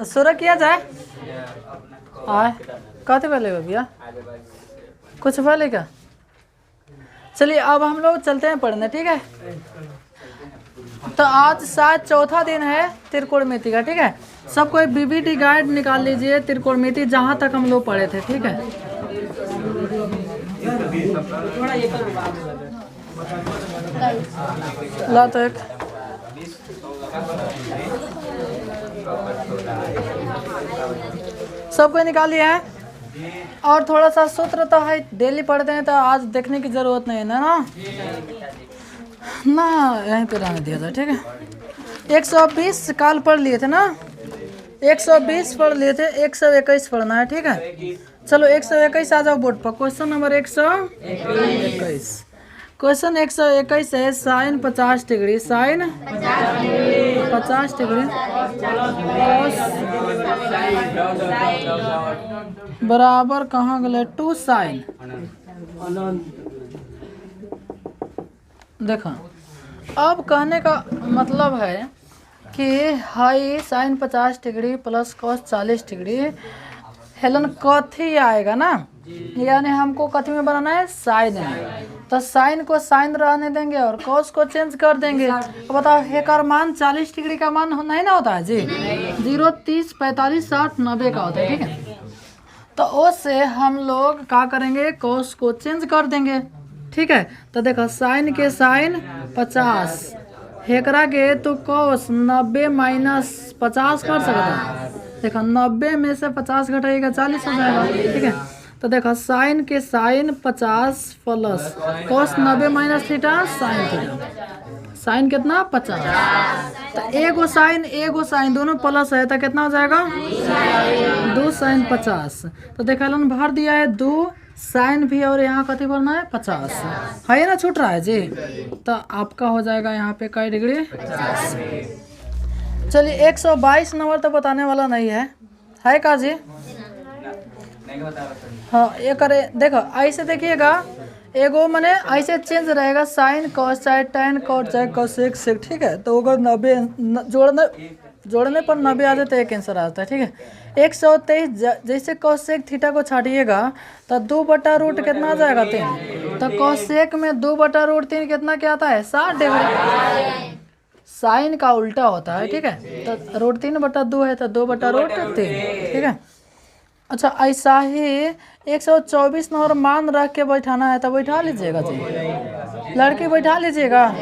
शुरू किया जाए। आए कहते पहले भैया कुछ पहले क्या। चलिए अब हम लोग चलते हैं पढ़ने, ठीक है। तो आज शायद चौथा दिन है त्रिकोणमिति का, ठीक है। सब कोई बीबीटी गाइड निकाल लीजिए त्रिकोणमिति जहाँ तक हम लोग पढ़े थे, ठीक है। ला तो एक सब कोई निकाल लिया है। और थोड़ा सा सूत्र तो है, डेली पढ़ते हैं तो आज देखने की जरूरत नहीं है ना यहीं पे रहने दिया था, ठीक है। 120 काल पढ़ लिए थे ना, 120 पढ़ लिए थे, 121 पढ़ना है, ठीक है। चलो 121 आ जाओ बोर्ड पर। Question number 121। क्वेश्चन 121 है साइन 50 डिग्री, साइन 50 डिग्री बराबर कहाँ गए 2 साइन। देखो अब कहने का मतलब है कि हाई sine 50 degree plus cos 40 degree हेलन कथी आएगा ना, यानी हमको कथी में बनाना है, साइन में। तो साइन को साइन रहने देंगे और कॉस को चेंज कर देंगे। तो बताओ हेकर मान 40 डिग्री का मान नहीं ना होता है जी, 0, 30, 45, 60, 90 का होता है, ठीक है। तो उससे हम लोग क्या करेंगे, कॉस को चेंज कर देंगे, ठीक है। तो देखो साइन के साइन 50, हेकरा के तो कॉस 90 माइनस 50 कर सकते हैं। देखो 90 में से 50 घटाइएगा 40 हो जाएगा, ठीक है। तो देखो साइन के sine 50 plus cos 90 minus theta sine theta, sine कितना 50। तो एगो साइन दोनों प्लस है तो कितना हो जाएगा 2 साइन 50। तो देखा भर दिया है 2 साइन भी और यहाँ कथी भरना है 50 है ना, छूट रहा है जी। तो आपका हो जाएगा यहाँ पे कई डिग्री। चलिए 122 नंबर तो बताने वाला नहीं है का जी। हाँ ये करे, देखो ऐसे देखिएगा, एगो मैंने ऐसे चेंज रहेगा साइन कॉस चाहे टेन कॉट चाहे कोसेक सेक, ठीक है। तो अगर 90 जोड़ने पर 90 आ जाता है, एक आंसर आता है, ठीक है। 123 जैसे कोसेक थीटा को छाटिएगा तो 2/√3 कितना आ जाएगा 3। तो कोसेक में 2/√3 कितना क्या आता है 60 डिग्री। साइन का उल्टा होता है, ठीक है। तो √3/2 है तो 2/√3, ठीक है। अच्छा ऐसा ही 124 नंबर मान रख के बैठाना है तो बैठा लीजिएगा जी, लड़की बैठा लीजिएगा।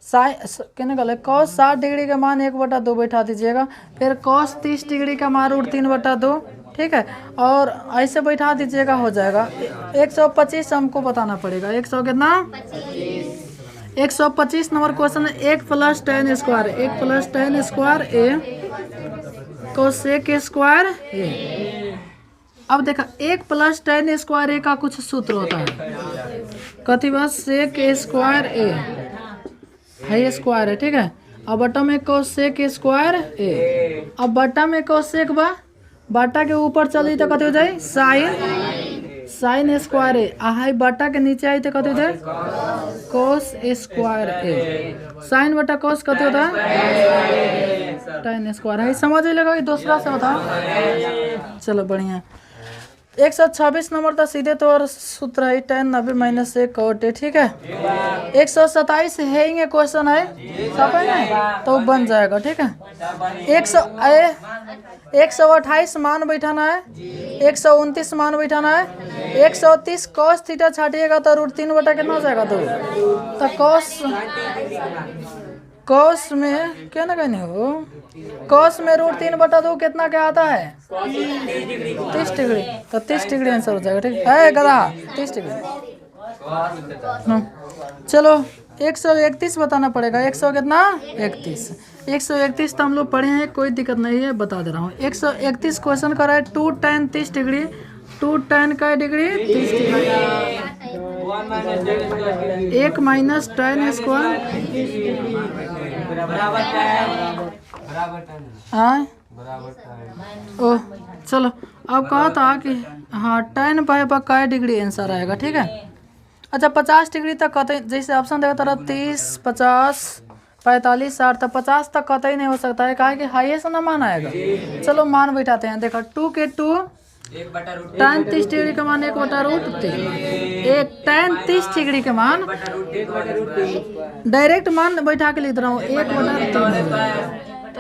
साइन कहने गले कॉस 60 डिग्री का मान 1/2 बैठा दीजिएगा, फिर कॉस 30 डिग्री का मान √3/2, ठीक है। और ऐसे बैठा दीजिएगा, हो जाएगा 125 हमको बताना पड़ेगा। 100 कितना 125 नंबर क्वेश्चन है 1 + tan स्क्वायर, 1 + tan स्क्वायर ए कोसेक स्क्वायर ए। अब देखा 1 + tan स्क्वायर ए का कुछ सूत्र होता है, कथी बस सेक स्क्वायर ए है, स्क्वायर है, ठीक है। अब बटा में कोसेक स्क्वायर ए, अब बटा में कोसेक बाटा के ऊपर चली तो कथी हो जाए साइन स्क्वायर ए, हाई बाटा के नीचे आई तो कथी हो जाए कोस स्क्वायर ए। साइन बटा कोस कथी होता है tan स्क्वायर है, समझ लगा कि दूसरा से बताओ। चलो बढ़िया। 126 नंबर था सीधे तौर सूत्र है tan 90 माइनस 1 cot ए, ठीक है। 127 है क्वेश्चन है सब तो बन जाएगा, ठीक है। 128 मान बैठाना है, 129 मान बैठाना है, 130 cos थीटा छाटिएगा तो √3 बटा कितना हो जाएगा 2। तो कॉस में क्या ना कहने हो, कॉस में √3/2 कितना क्या आता है 30 डिग्री। तो 30 डिग्री आंसर हो जाएगा, ठीक है गधा 30 डिग्री। चलो 131 बताना पड़ेगा। 100 कितना 31, 131 तो हम लोग पढ़े हैं, कोई दिक्कत नहीं है, बता दे रहा हूँ। 131 क्वेश्चन कर रहा है 2 tan 30 डिग्री, 2 tan का degree 30 degree, 1 minus tan square ओह। चलो अब कहा था कि हाँ tan पाई पर का डिग्री आंसर आएगा, ठीक है। अच्छा 50 डिग्री तक कहते जैसे ऑप्शन देखा था 30, 50, 45 60 तक 50 तक कतई नहीं हो सकता है, कहा कि हाईएस्ट ना मान आएगा। चलो मान बैठाते हैं। देखो 2 के 2 tan 30 डिग्री का मान 1/√3, एक tan 30 डिग्री का मान डायरेक्ट मान बैठा के लिख रहा हूँ 1/3, तो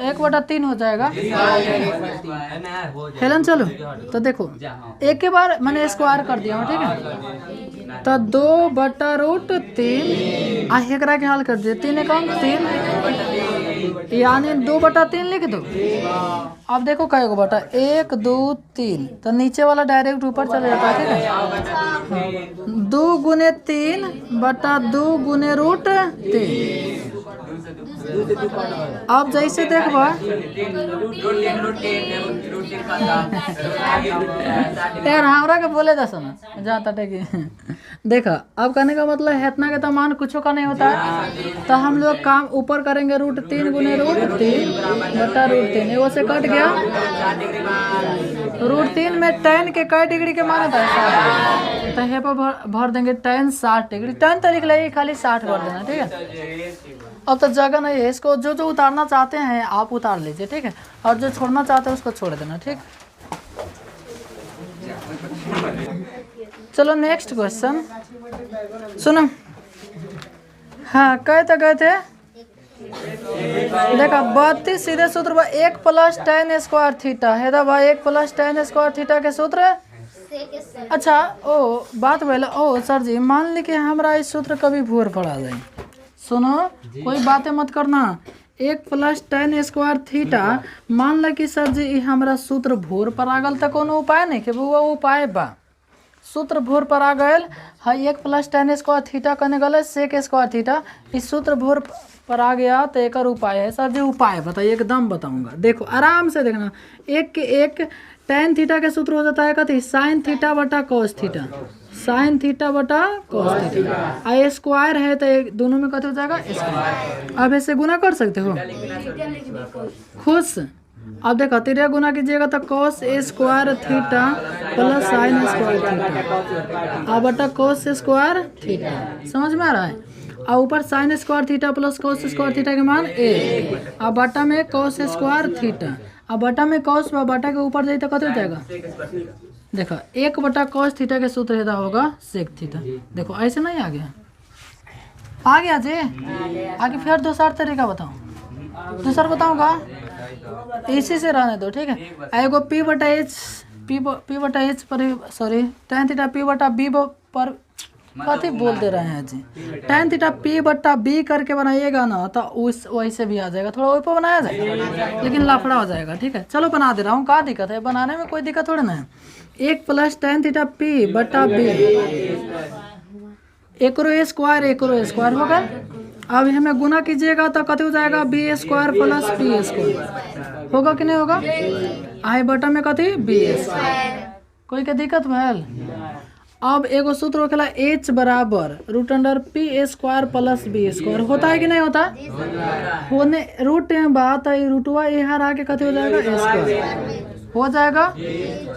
1/3 हो जाएगा। हेलन चलो तो देखो एक के बार मैंने स्क्वायर कर दिया हूँ, ठीक है, तो 2/√3 एकरा के हल कर दिए 3 एकाउंट 3 यानी 2/3 लिख दो। अब देखो कई को बटा 1 2 3, तो नीचे वाला डायरेक्ट ऊपर चले जाता है, ठीक है। 2 गुने 3 बटा 2 गुने √3। अब जैसे देखबा यार हमरा के बोले दस ना जाता टेकी। देखा अब कहने का मतलब है इतना के तो मान कुछ का नहीं होता है, तो हम लोग काम ऊपर करेंगे √3 गुने √3 बटा √3, एगो से कट गया। √3 में tan के कई डिग्री के मान होता है, तो यहाँ पर भर देंगे tan 60 डिग्री। tan तो लिख ले खाली 60 भर देना, ठीक है। अब तो जगह नहीं है, इसको जो जो उतारना चाहते हैं आप उतार लीजिए, ठीक है, और जो छोड़ना चाहते हैं उसको छोड़ देना, ठीक। चलो नेक्स्ट क्वेश्चन सुनो। हाँ कहते थे देखा 32 सीधे सूत्र बा 1 + tan स्क्वायर थीटा है था भाई, 1 + tan स्क्वायर थीटा के सूत्र। अच्छा ओ बात बोला ओ सर जी, मान ली कि हमारा इस सूत्र कभी भूर पड़ा जाए। सुनो कोई बातें मत करना, 1 + tan स्क्वायर थीटा मान ला कि सर जी हमारा सूत्र भोर पर आ गल, तो कोनो उपाय नहीं कि वो उपाय बा। सूत्र भोर पर आ गए है 1 + tan स्क्वायर थीटा करने गले sec स्क्वायर थीटा, इस सूत्र भोर पर आ गया तो एक उपाय है। सर जी उपाय बताइए, एकदम बताऊंगा, देखो आराम से देखना। एक के एक tan थीटा के सूत्र हो जाता है कथी sin थीटा बटा cos थीटा, sin थीटा बटा cos थीटा, आ स्क्वायर है तो दोनों में कथी हो जाएगा स्क्वायर। अब ऐसे गुना कर सकते हो खुश। अब देखो तिरिया गुना कीजिएगा तो cos square theta plus sin square theta बटा cos स्क्वायर थीटा, समझ में आ रहा है। और ऊपर sin square theta plus cos square theta के मान 1, अब बटा में cos स्क्वायर थीटा, अब बटा में cos बटा के ऊपर जाए तो कत हो जाएगा। देखो 1/cos थीटा के सूत्र रहता होगा sec थीटा। देखो ऐसे नहीं आ गया, आ गया जी। आगे फिर दूसरा तरीका बताऊँ, दूसरा बताऊँगा इसी से रहने दो, ठीक है। एगो P/H पर सॉरी tan थीटा P/B पर कथी बोल दे रहे हैं जी, tan थीटा P/B करके बनाइएगा ना तो उस वैसे भी आ जाएगा, थोड़ा ऊपर बनाया जाए लेकिन लफड़ा हो जाएगा, ठीक है। चलो बना दे रहा हूँ, क्या दिक्कत है, बनाने में कोई दिक्कत थोड़ी ना है। 1 + tan थीटा P/B, एकरो स्क्वायर होगा। अब हमें गुना कीजिएगा तो कथी हो जाएगा B² प्लस P² होगा कि नहीं होगा। आई बटा में कथी B², कोई के दिक्कत भैल। अब एगो सूत्र होखेला H बराबर √P² प्लस B² होता है कि नहीं होता, होने रूट बात है, रूटवा यहाँ आके कथी हो जाएगा स्क्वायर हो जाएगा।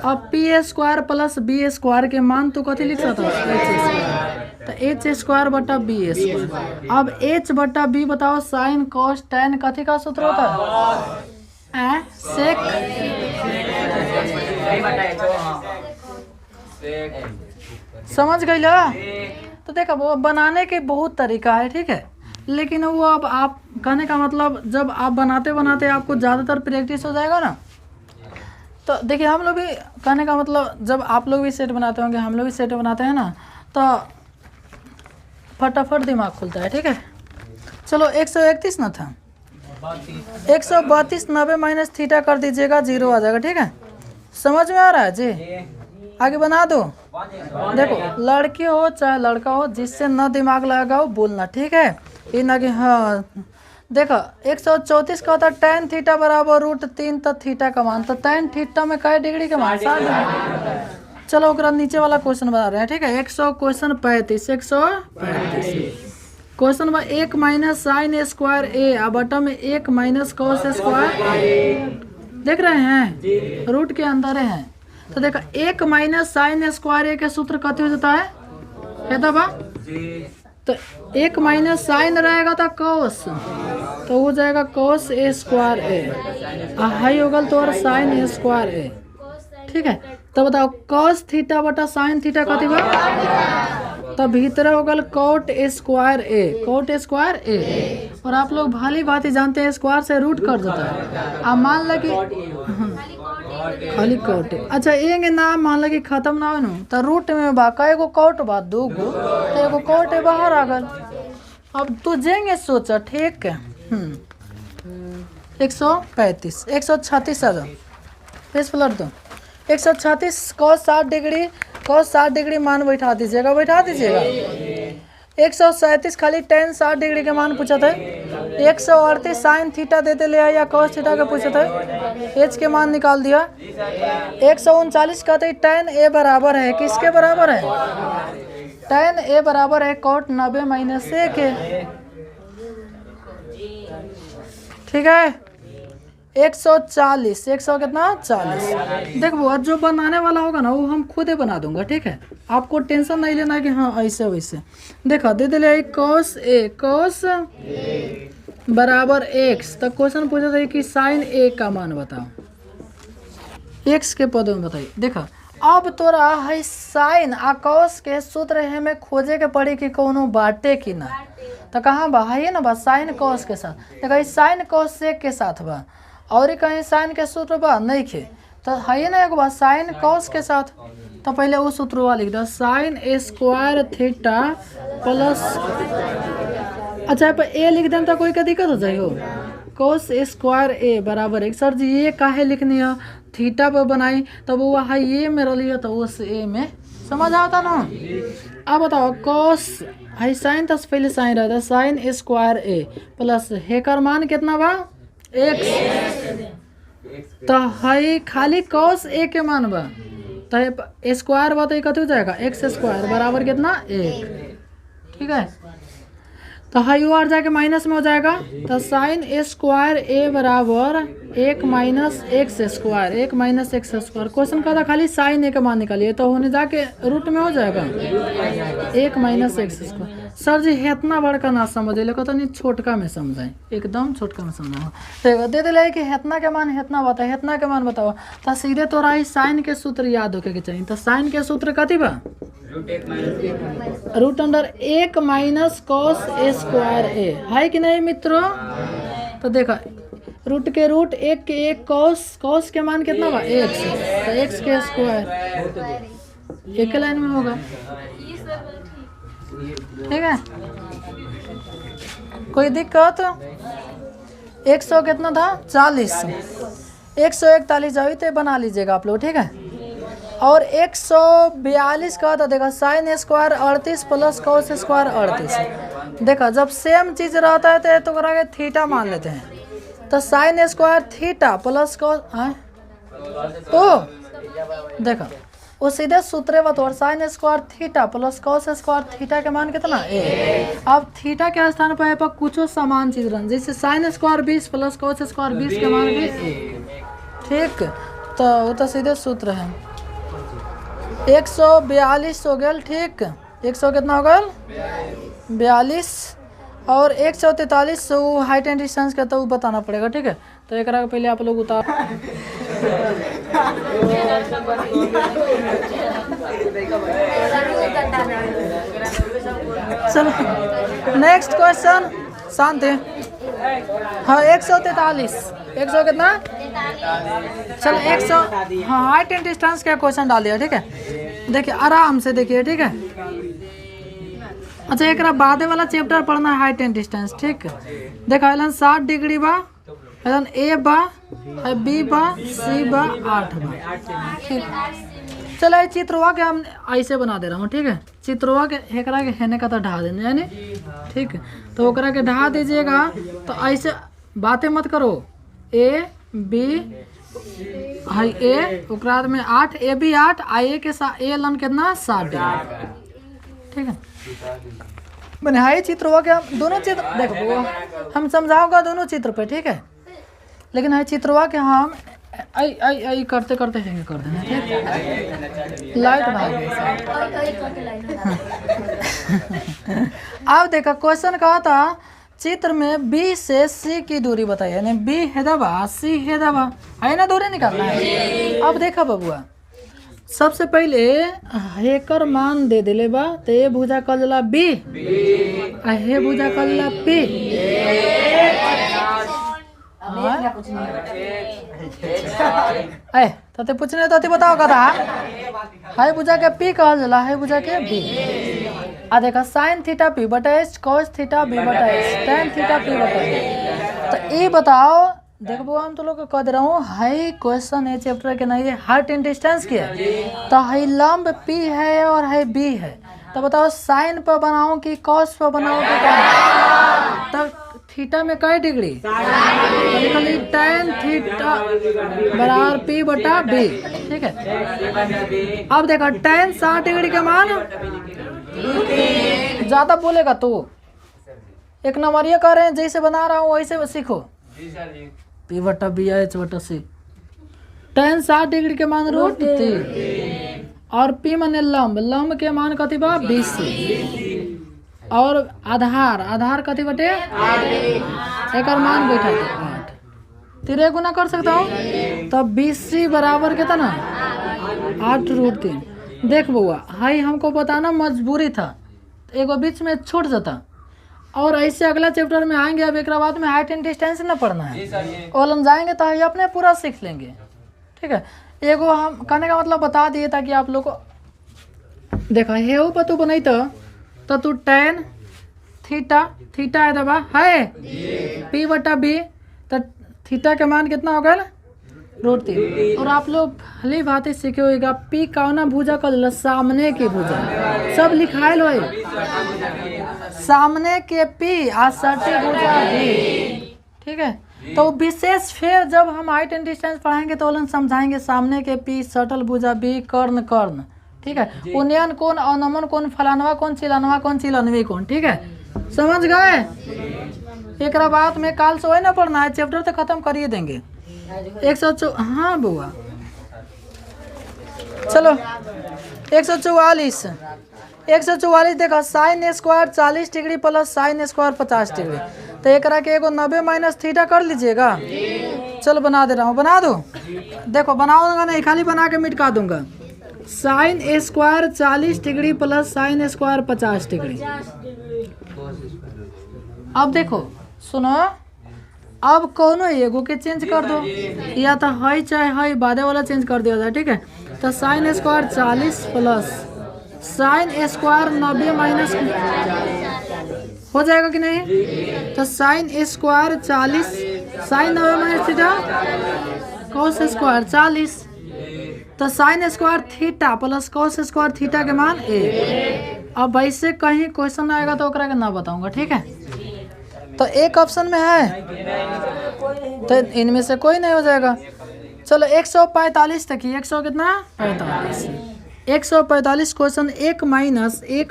अब P² प्लस B² के मान तो कथी लिख सकता है तो H² बटा B²। अब H बटा B बताओ sin cos tan कथी का सूत्र होता है सेक। समझ गई ला। तो देखो वो बनाने के बहुत तरीका है, ठीक है, लेकिन वो अब आप कहने का मतलब जब आप बनाते बनाते आपको ज़्यादातर प्रैक्टिस हो जाएगा ना, तो देखिए हम लोग भी कहने का मतलब जब आप लोग भी सेट बनाते होंगे हम लोग भी सेट बनाते हैं ना, तो फटाफट दिमाग खुलता है, ठीक है। चलो 131 ना था, 132 90 माइनस थीटा कर दीजिएगा 0 आ जाएगा, ठीक है। समझ में आ रहा है जी, आगे बना दो। देखो लड़की हो चाहे लड़का हो, जिससे न दिमाग लगाओ बोलना, ठीक है, ये ना कि हाँ। देखो 134 का होता है tan थीटा बराबर √3 तो थीटा का मान, तो tan थीटा में कई डिग्री का मान 60 डिग्री। चलो ओकरा नीचे वाला क्वेश्चन बता रहे हैं, ठीक है। 135 क्वेश्चन में 1 माइनस साइन स्क्वायर A आ बटा में 1 माइनस cos स्क्वायर, देख रहे हैं रूट के अंदर है। तो देखो 1 माइनस साइन स्क्वायर A के सूत्र कथी हो जाता है बा, तो 1 माइनस साइन रहेगा तो cos तो हो जाएगा cos a square a, high हो गल तोर sin a स्क्वायर a। ठीक है, तो बताओ cos थीटा बटा sin थीटा कथी बा, तो भीतर हो गल cot a square a, cot a square a। और आप लोग भली बात ही जानते हैं स्क्वायर से रूट कर देता है। अब मान लो कि खाली कॉट। अच्छा एंगे नाम मान लो कि खत्म ना हो तो रूट में बा कएगो कॉट बा, दो गो, तो एगो कॉट बाहर आ गल। अब तू जेंगे सोचा, ठीक है। 135 136 आ जाओ, पेज पलट दो। 136 cos 60 डिग्री, cos 60 डिग्री मान बैठा दीजिएगा, बैठा दीजिएगा। 137 खाली tan 60 डिग्री के मान पूछा था। 138 साइन थीटा देते ले आया, cos थीटा का पूछा था, h के मान निकाल दिया। 139 कहते tan a बराबर है, किसके बराबर है, tan a बराबर है cot 90 माइनस a के। ठीक है, 140 100 कितना 40। देखो जो बनाने वाला होगा ना वो हम खुद ही बना दूंगा, ठीक है, आपको टेंशन नहीं लेना है कि हाँ ऐसे वैसे। देखो दे दे ले cos a, cos बराबर x, तो क्वेश्चन पूछा था कि sin a का मान बताओ, x के पद में बताइए। देखो अब तोरा है साइन आ cos के सूत्र है में खोजे के पड़ी कि कोनो बाटे कि ना, तो कहाँ बा है ना बा साइन cos के साथ। देखो साइन cos से के साथ बा, और कहीं साइन के सूत्र बा नहीं खे, तो है ना एक बार साइन cos के साथ। तो पहले वो सूत्र लिख दो, sine a square theta plus, अच्छा पर a लिख दें तो कोई का दिक्कत हो जाए हो, cos a स्क्वायर a बराबर है। सर जी ये काहे लिखनी है, थीटा पर बनाई तब वो है ये में रही है तो उस a में समझ आता ना। अब बताओ cos है साइन, तो पहले साइन रहता है, sine a square a plus हेकर मान कितना बा x, तो है खाली cos a के मान बा, तो स्क्वायर बा तो कत हो जाएगा x स्क्वायर बराबर कितना 1। ठीक है, तो हाई आर जाके माइनस में हो जाएगा, तो साइन a स्क्वायर a बराबर 1 minus x square, 1 minus x square. Question का था खाली साइन a का मान निकालिए, तो होने जाके रूट में हो जाएगा 1 माइनस एक्स स्क्वायर। सर जी इतना बड़का ना समझे, लेकिन तो नहीं छोटका में समझाए, एकदम छोटका में समझाओ। तो दे दिला कि हेतना के मान हेतना बताए, हेतना के मान बताओ, तो सीधे तोरा ही साइन के सूत्र याद होके के चाहिए। तो साइन के सूत्र कथी बा, root under 1 minus cos a square a, है कि नहीं मित्रों। तो देखा रूट के रूट 1 के 1 cos के मान कितना बा x, तो x के स्क्वायर एक लाइन में होगा। ठीक है, कोई दिक्कत। 100 कितना था 40, 141 जाओ तो बना लीजिएगा आप लोग, ठीक है। और 142 का था, देखा sine square 38 plus cos square 38। देखा जब सेम चीज रहता है तो करा के थीटा मान लेते हैं, तो sine square theta plus cos, तो देखा वो सीधे सूत्र बतौर sign square theta plus cos square theta के मान कितना a। अब थीटा के स्थान पर कुछ समान चीज रह, जैसे sine square 20 plus cos square 20 के मान भी a। ठीक, तो वो तो सीधे सूत्र है। 142 हो गया, ठीक, 100 कितना हो गया 42, और 143 वो हाइट एंड डिस्टेंस का तो बताना पड़ेगा, ठीक है। तो एक पहले आप लोग उतार चलो नेक्स्ट क्वेश्चन, शांत है। हाँ 143, 100 कितना, चलो 100, हाँ हाइट एंड डिस्टेंस का क्वेश्चन डाल दिया, ठीक है। देखिए आराम से देखिए, ठीक है। अच्छा एक बाद वाला चैप्टर पढ़ना है हाइट एंड डिस्टेंस, ठीक है। देखा 60 डिग्री बा, ए बा, बी बा, सी बा, 8 बा, ठीक। चलो ये चित्रवा के हम ऐसे बना दे रहा हूँ, ठीक है। चित्रवा के एकरा के हेने का तो ढा देने यानी, ठीक है। तो ओकरा के ढा दीजिएगा, तो ऐसे बातें मत करो, ए बी है ए, ओकरा में 8, ए बी 8, आई के साथ ए लन कितना 60 डिग्री, ठीक है। मैंने हाई चित्र हुआ क्या, दोनों चित्र देखो हम समझाओगा दोनों चित्र पे, ठीक है। लेकिन हाई चित्र हुआ कि हम आई करते करते हैंगे कर देना, ठीक। लाइट भाग अब देखा क्वेश्चन कहा था चित्र में बी से सी की दूरी बताइए, यानी बी है दबा सी है दबा, है ना, दूरी निकालना है। अब देखा बबुआ, सबसे पहले हेकर मान दे दिले बा, तो ये भुजा कल जला बी, हे भुजा कल जला पी। तते पूछने तो बताओ कथा, हाय भुजा के पी कहल जला, है भुजा के बी। आ देखा साइन थीटा पी बटा एच, कॉस थीटा बी बटा एच, टेन थीटा पी बटा एच। तो ये बताओ, देखो हम तो लोग को कह दे रहा हूँ, हाई क्वेश्चन है चैप्टर के नहीं है, हार्ट इन डिस्टेंस की है, तो हाई लंब पी है और हाई बी है। तो बताओ साइन पर बनाओ कि कॉस पर बनाओ कि क्या? तब थीटा में कई डिग्री, टेन थीटा बराबर पी बटा बी, ठीक है। अब देखो टेन 60 डिग्री के मान, ज्यादा बोलेगा तो एक नंबर ये कह रहे हैं, जैसे बना रहा हूँ वैसे सीखो। पी बटा बी एच बटा सी, टेन 60 डिग्री के मान रूट 3, और पी माने लंब, लंब के मान कथी बा 20, और आधार, आधार कथी बटे एक मान बैठा 8, 3 गुना कर सकता हूँ, तब 20 बराबर कितना 8 रूट 3। देख बउआ, हाई हमको बताना मजबूरी था, एगो बीच में छूट जाता, और ऐसे अगला चैप्टर में आएंगे। अब एक बाद में हाइट एंड डिस्टेंस न पढ़ना है, और हम जाएंगे तो ये अपने पूरा सीख लेंगे, ठीक है। एगो हम कहने का मतलब बता दिए ताकि आप लोग को देखा हे पर तू बनाई तो तू टेन थीटा, थीटा है दबा है पी बटा बी, तो थीटा के मान कितना हो गया रूट 3। और आप लोग भली बात सीखे होगा, पी कौना भुजा का सामने की भुजा, सब लिखायल हो, सामने के पी आ सटी भुजा बी, ठीक है। तो विशेष फिर जब हम हाइट एंड डिस्टेंस पढ़ाएंगे तो उन्हें समझाएंगे, सामने के पी सटल भुजा बी कर्ण कर्ण, ठीक है। उन्नयन कौन, अनमन कौन, फलानवा कौन, चिलानवा कौन, चिलानवी कौन, ठीक है, समझ गए। एक बात में काल से वही ना पढ़ना है, चैप्टर तो खत्म करिए देंगे। 100 हाँ बुआ, चलो 144, 144 देखा sign square 40 degree plus sine square 50 degree, तो एक के एगो 90 माइनस थीटा कर लीजिएगा। चलो बना दे रहा हूँ, बना दो, देखो बनाऊंगा नहीं, खाली बना के मिटका दूंगा। Sign square 40 degree plus sine square 50 degree. अब देखो सुनो, अब कोनो एगो के चेंज कर दो, या तो है चाहे है बादे वाला चेंज कर दिया जाए, ठीक है। तो sine square 40 plus sine square 90 minus हो जाएगा कि नहीं, तो sine square 40 sine 90 minus theta cos square 40, तो sine square theta plus cos square theta के मान 1। अब वैसे कहीं क्वेश्चन आएगा तो ओकरा के ना बताऊंगा, ठीक है। तो एक ऑप्शन में है, तो इनमें से कोई नहीं हो जाएगा। चलो 145 तक ही, 100 कितना 45, 145 क्वेश्चन 1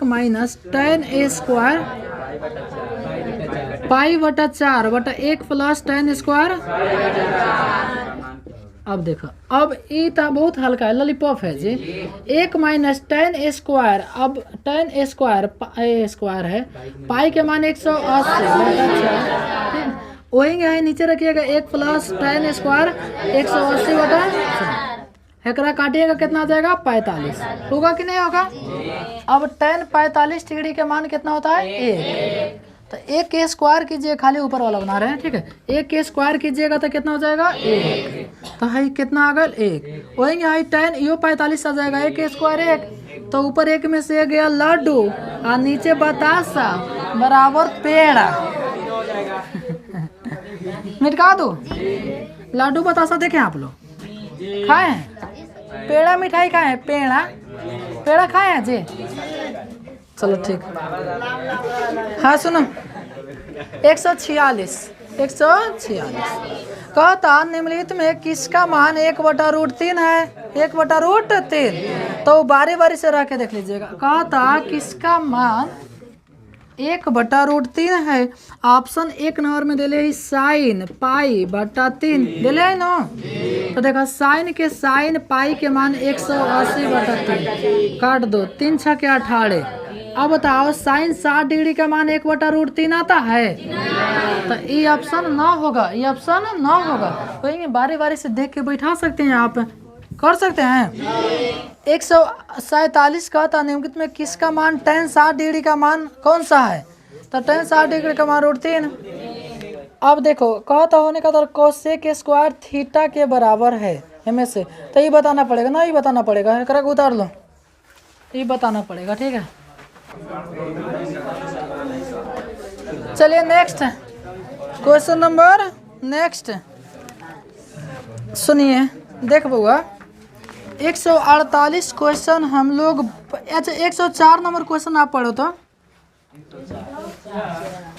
माइनस टेन ए स्क्वायर पाई बटा 4 बटा 1 प्लस टेन स्क्वायर। अब देखो, अब ये तो बहुत हल्का है, लॉलीपॉप है जी। 1 माइनस टेन स्क्वायर, अब टेन स्क्वायर स्क्वायर है, पाई के मान 180 बटा 4, वही है नीचे रखिएगा 1 प्लस टेन स्क्वायर 180 बटा 4, एकरा काटिएगा कितना आ जाएगा 45, होगा कि नहीं होगा। अब टेन 45 डिग्री के मान कितना होता है 1, तो 1 के स्क्वायर कीजिए, खाली ऊपर वाला बना रहे हैं, ठीक है। 1 के स्क्वायर कीजिएगा तो कितना हो जाएगा 1, तो है कितना आ गया 1, वही है टेन यो 45 आ जाएगा, 1 के स्क्वायर 1, तो ऊपर 1 में से गया लड्डू और नीचे बतासा बराबर पेड़ा। मिटका दो, लड्डू बतासा देखें आप लोग खाए हैं, पेड़ा मिठाई खाए हैं, पेड़ा पेड़ा खाए हैं जी। चलो ठीक, हाँ सुनो 146 कहता निम्नलिखित में किसका मान 1/√3 है, 1/√3, तो बारी बारी से रख के देख लीजिएगा। कहता किसका मान 1/√3 है, ऑप्शन 1 नंबर में दिले साइन पाई बटा 3 दिले है ना, तो देखा साइन के साइन पाई के मान 180 बटा 3, काट दो, 3 6 के 18, अब बताओ साइन 60 डिग्री का मान 1/√3 आता है, तो ये ऑप्शन ना होगा, ये ऑप्शन ना होगा। कोई बारी बारी से देख के बैठा सकते हैं, आप कर सकते हैं। 147 का था निम्नलिखित में किसका मान tan 60 डिग्री का मान कौन सा है, तो tan 60 डिग्री का मान √3। अब देखो कहता होने का तो कोसेक स्क्वायर थीटा के बराबर है हमें से, तो ये बताना पड़ेगा ना, ये बताना पड़ेगा, एक उतार लो, ये बताना पड़ेगा, ठीक है। चलिए नेक्स्ट क्वेश्चन नंबर नेक्स्ट सुनिए, देख बुआ 148 क्वेश्चन हम लोग, अच्छा 104 नंबर क्वेश्चन आप पढ़ो तो,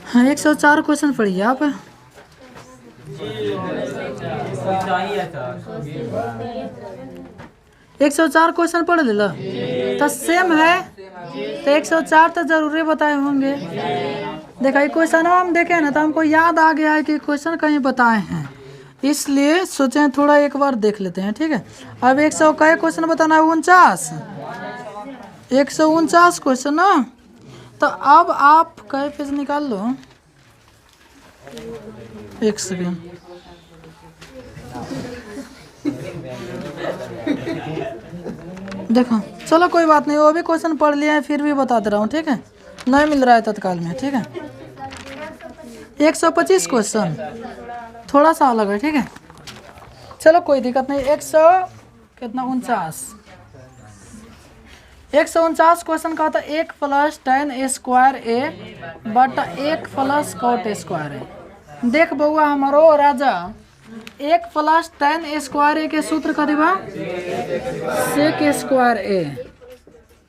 हाँ 104 क्वेश्चन पढ़िए आप। 104 क्वेश्चन पढ़ ले लो तो सेम है, तो 104 तो जरूरी बताए होंगे। देखा क्वेश्चन हम देखे ना तो हमको याद आ गया है कि क्वेश्चन कहीं बताए हैं, इसलिए सोचें थोड़ा एक बार देख लेते हैं, ठीक है। अब 100 का क्वेश्चन बताना है 49, 149 क्वेश्चन ना, तो अब आप कई पेज निकाल लो, एक सेकेंड। देखो चलो कोई बात नहीं, वो भी क्वेश्चन पढ़ लिया है, फिर भी बता दे रहा हूँ, ठीक है, नहीं मिल रहा है तत्काल में, ठीक है। 125 क्वेश्चन थोड़ा सा अलग है, ठीक है, चलो कोई दिक्कत नहीं। 149 क्वेश्चन का होता है 1 + tan स्क्वायर a बटा 1 + cot स्क्वायर a। देख बउआ हमारो राजा 1 + tan स्क्वायर a के सूत्र कथी बा, सेक स्क्वायर a,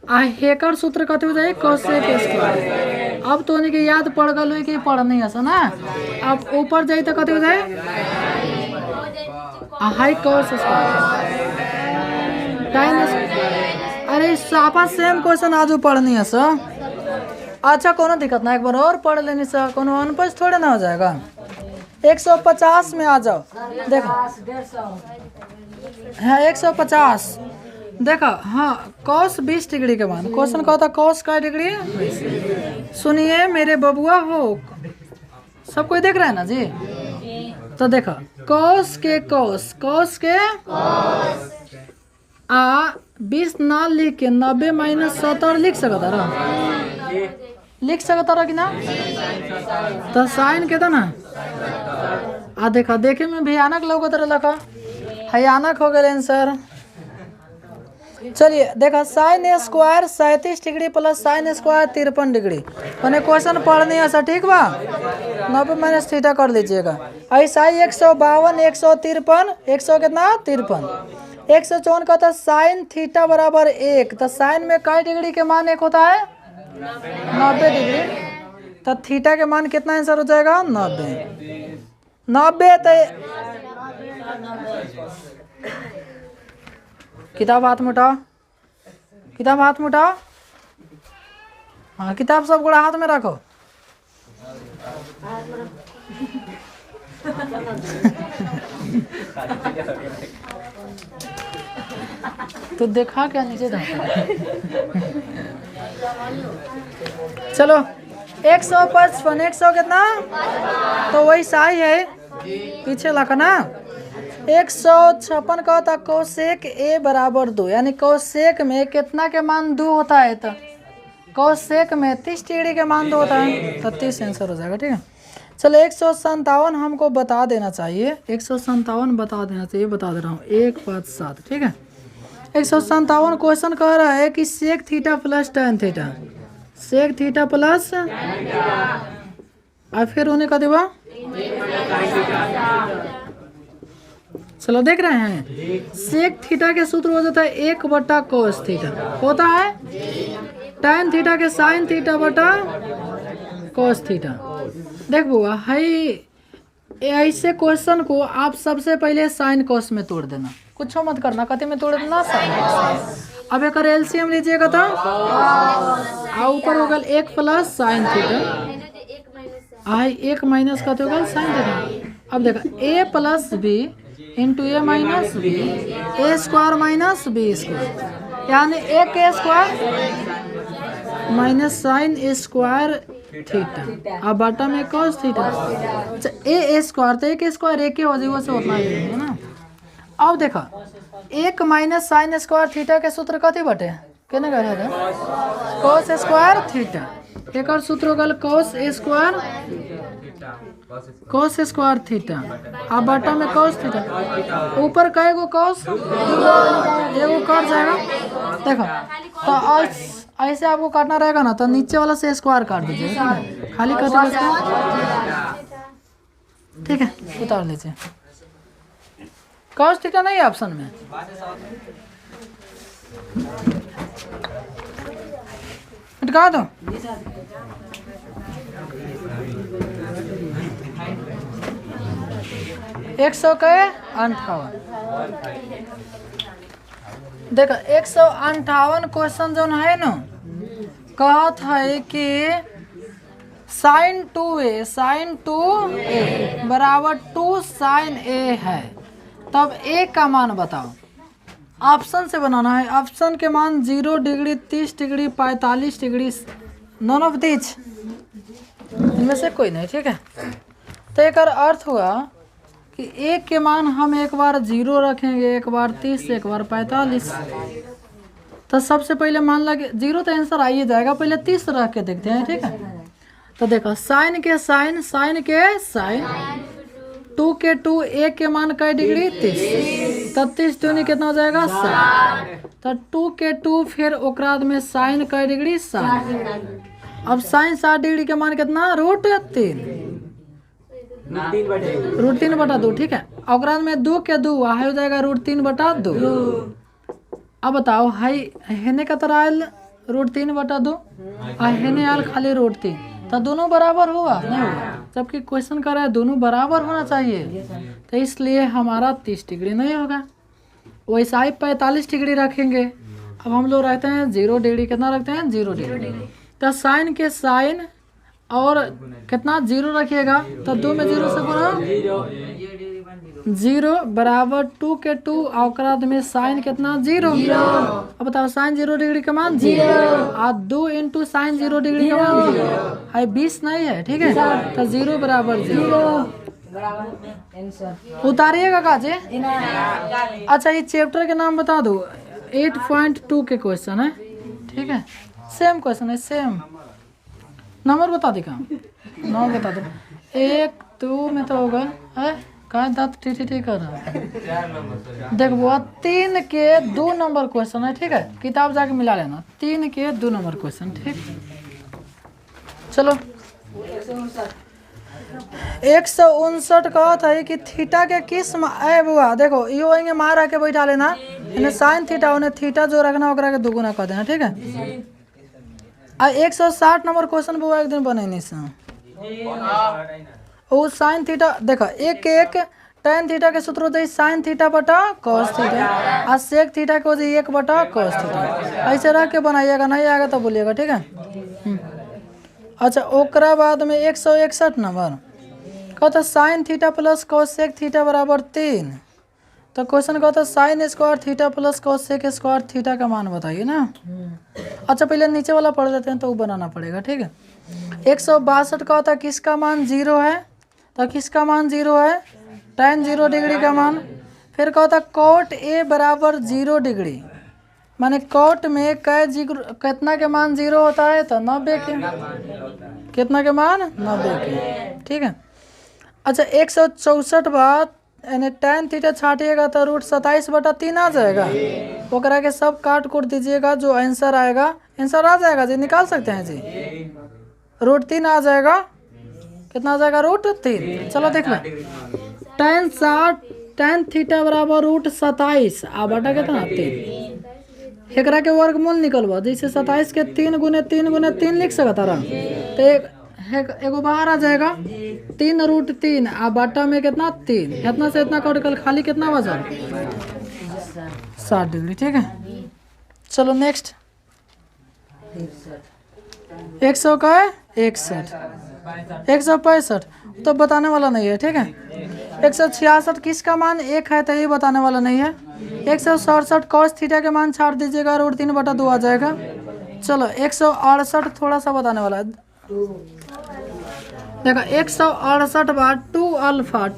आ हेकर सूत्र कथी हो जाए, कोसेक स्क्वायर। अब तो उन्हें के याद पड़ गल कि पढ़ नहीं है ना, अब ऊपर जाए तो कथी हो जाए, हाई कोस स्क्वायर tan। अरे सापा सेम क्वेश्चन आज पढ़नी है सर, अच्छा कोनो दिक्कत ना, एक बार और पढ़ लेनी सर, कोनो अनपढ़ थोड़े ना हो जाएगा। 150 में आ जाओ, देखो हाँ 150 देखो, हाँ cos 20 डिग्री के मान, क्वेश्चन का होता cos का डिग्री। सुनिए मेरे बबुआ हो, सब कोई देख रहा है ना जी, तो देखो cos के आ 20 ना लिख के 90 - 70 लिख सकता रहा, लिख सकता रहा कि ना, तो साइन के था ना, आ देखा देखे में भयानक लोग लगा, भयानक हो गए सर। चलिए देखा sine square 37 degree plus sine square 53 degree, मैंने क्वेश्चन पढ़नी है सर, ठीक बा, 90 - थीटा कर लीजिएगा। ऐसा ही 152 153 100 कितना 53, 154 का होता है साइन थीटा बराबर 1, तो साइन में कई डिग्री के मान एक होता है 90 डिग्री, तो थीटा के मान कितना आंसर हो जाएगा 90। तो किताब हाथ में उठाओ, किताब हाथ में उठाओ, हाँ किताब सब गुड़ा हाथ में रखो। तो देखा क्या नीचे था। चलो 155 100 कितना, तो वही सही है, पीछे लगा ना। 156 का होता कोसेक a बराबर 2, यानी कोसेक में कितना के मान 2 होता है, तो कोसेक में 30 डिग्री के मान 2 होता है, तो 30 आंसर हो जाएगा, ठीक है। चलो 157 हमको बता देना चाहिए, 157 बता देना चाहिए, बता दे रहा हूँ 157, ठीक है। 157 क्वेश्चन कह रहा है कि sec theta plus tan theta, sec theta plus, और फिर उन्हें कह देवा, चलो देख रहे हैं सेक थीटा के सूत्र हो जाता है 1/cos थीटा, होता है tan थीटा के साइन थीटा बटा cos थीटा। देख बुआ है ऐसे क्वेश्चन को आप सबसे पहले साइन cos में तोड़ देना, कुछ मत करना, कति में तोड़ देना साइन। अब एक एलसीएम लीजिएगा तो ऊपर होगा 1 + साइन थीटा, आई 1 माइनस का होगा साइन थीटा। अब देखो a + b into a - b, a² - b², यानी a² माइनस साइन ए स्क्वायर थीटा अब बटा में कॉस थीटा। अच्छा ए स्क्वायर तो एक स्क्वायर एक ही हो जाएगा से उतना ही है ना। अब देखो एक माइनस साइन स्क्वायर थीटा के सूत्र कथी बटे केने कहे रे कॉस स्क्वायर थीटा एक और सूत्र होगा कॉस स्क्वायर थीटा अब बटा में कॉस थीटा ऊपर कएगो कॉस एगो कट जाएगा। देखो तो ऐसे आपको काटना रहेगा ना तो नीचे वाला से स्क्वायर काट दीजिए खाली कटेगा ठीक है उतार लीजिए। कॉस थीटा नहीं है ऑप्शन में हटा दो। एक 158 देखो 158 क्वेश्चन जो है ना कहत है कि साइन 2a बराबर 2 साइन a है तब a का मान बताओ। ऑप्शन से बनाना है। ऑप्शन के मान 0 degree 30 degree 45 degree none of this इनमें से कोई नहीं ठीक है। तो एक अर्थ हुआ कि एक के मान हम एक बार 0 रखेंगे एक बार 30 एक बार 45। तो सबसे पहले मान लगे 0 तो आंसर आ ही जाएगा पहले 30 रख के देखते हैं ठीक है। तो देखो साइन के साइन 2 के 2 एक के मान कई डिग्री 30 तो 30 दूनी कितना हो जाएगा 60 तो 2 के 2 फिर ओकराद में साइन कई डिग्री 60 अब साइन 60 डिग्री के मान कितना √3 √3/2 ठीक है। ओकराद में 2 के 2 हो जाएगा √3/2। अब बताओ हाई हेने का तरह आयल √3/2 हेने आयल खाली √3 तो दोनों बराबर हुआ नहीं हुआ जबकि क्वेश्चन कर रहा है दोनों बराबर होना चाहिए तो इसलिए हमारा 30 डिग्री नहीं होगा। वैसा ही 45 डिग्री रखेंगे। अब हम लोग रखते हैं 0 डिग्री कितना रखते हैं 0 डिग्री तो साइन के साइन और कितना 0 रखिएगा तो 2 में 0 से गुना 0 बराबर 2 के 2 औकराद में साइन कितना 0। अब बताओ साइन 0 डिग्री का मान 0 और 2 इंटू साइन 0 डिग्री का मान 0 है 20 नहीं है ठीक है तो 0 बराबर 0 उतारिएगा काजे। अच्छा ये चैप्टर के नाम बता दो 8.2 के क्वेश्चन है ठीक है। सेम क्वेश्चन है सेम नंबर बता दे का नंबर बता दो 1 2 में तो होगा है कहा दांत टी कर रहा है। देखो 3 के 2 नंबर क्वेश्चन है ठीक है किताब जाके मिला लेना 3 के 2 नंबर क्वेश्चन ठीक। चलो 159 कहत है कि थीटा के किस बुआ देखो यो आएंगे मार के बैठा लेना इन्हें साइन थीटा उन्हें थीटा जो रखना ओकरा के दुगुना कर देना ठीक है। 160 नंबर क्वेश्चन बुआ एक दिन बने नहीं वो साइन थीटा देखो एक टेन थीटा के सूत्र होते हैं साइन थीटा बटा कॉस थीटा और सेक थीटा के होते 1 बटा कॉस थीटा ऐसे रख के बनाइएगा नहीं आएगा तो बोलिएगा ठीक है। अच्छा ओकरा बाद में 161 नंबर कहता sine theta plus cosec theta बराबर 3 तो क्वेश्चन कहता sine square theta plus cosec square theta का मान बताइए ना। अच्छा पहले नीचे वाला पढ़ लेते हैं तो वो बनाना पड़ेगा ठीक है। 162 कहता किसका मान 0 है तो किसका मान 0 है tan 0 डिग्री का मान। फिर कहता कॉट ए बराबर 0 डिग्री माने कॉट में कितना के मान 0 होता है तो 90 के कितना के मान 90 के ठीक है। अच्छा 164 बात यानी tan थीटा छाटिएगा तो √27/3 आ जाएगा ओकरा के सब काट कूट दीजिएगा जो आंसर आएगा आंसर आ जाएगा जी निकाल सकते हैं जी √3 आ जाएगा कितना आ जाएगा √3। चलो देख लो tan थीटा बराबर √27 आ बटा कितना 3 एकरा के वर्गमूल निकलवा जैसे 27 के 3 गुने 3 लिख सकता रहा तो एगो बाहर आ जाएगा 3√3 आ बाटा में कितना 3 इतना से इतना कट कर खाली कितना बचा 60 डिग्री ठीक है। चलो नेक्स्ट 165 तो बताने वाला नहीं है ठीक है। 166 किसका मान 1 है तो ये बताने वाला नहीं है। 167 कॉस थीटा के मान छाड़ दीजिएगा √3/2 आ जाएगा। चलो 168 थोड़ा सा बताने वाला है। देखो 168 बार 2 अल्फा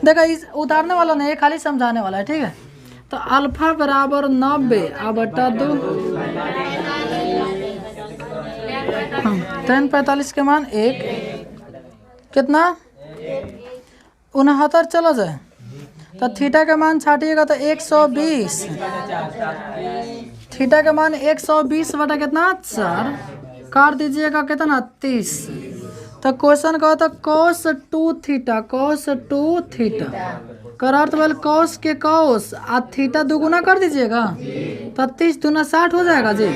देखो इस उतारने वाला नहीं, खाली समझाने वाला है, ठीक है। तो अल्फा बराबर 90 बटा 2, 1045 के मान 1 कितना 69 चला जाए। तो थीटा का मान छाटिएगा तो 120, थीटा का मान 120 बटा कितना 4, काट दीजिएगा कितना 30। तो क्वेश्चन का था cos 2 थीटा, cos 2 थीटा कर अर्थ वाले cos के cos आ थीटा दुगुना कर दीजिएगा तो 30 दूना 60 हो जाएगा जी,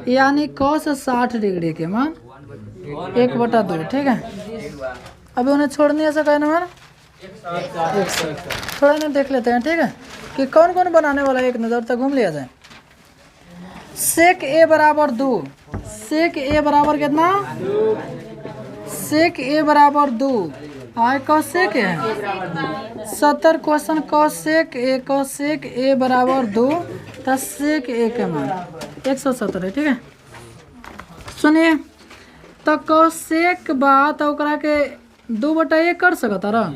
यानी cos 60 डिग्री के मान 1 बटा 2, ठीक है। अभी उन्हें छोड़नी है सका नंबर थोड़ा ना देख लेते हैं, ठीक है, कि कौन कौन बनाने वाला है, एक नज़र तक घूम लिया जाए। सेक ए बराबर 2, सेक ए बराबर कितना, सेक ए बराबर 2 आए कॉसेक है 70। क्वेश्चन कॉसेक ए बराबर 2 तो सेक ए के मान 170 है, ठीक है। सुनिए तो कॉसेक बात ओकरा के 2 बटा 1 कर सकता रहा,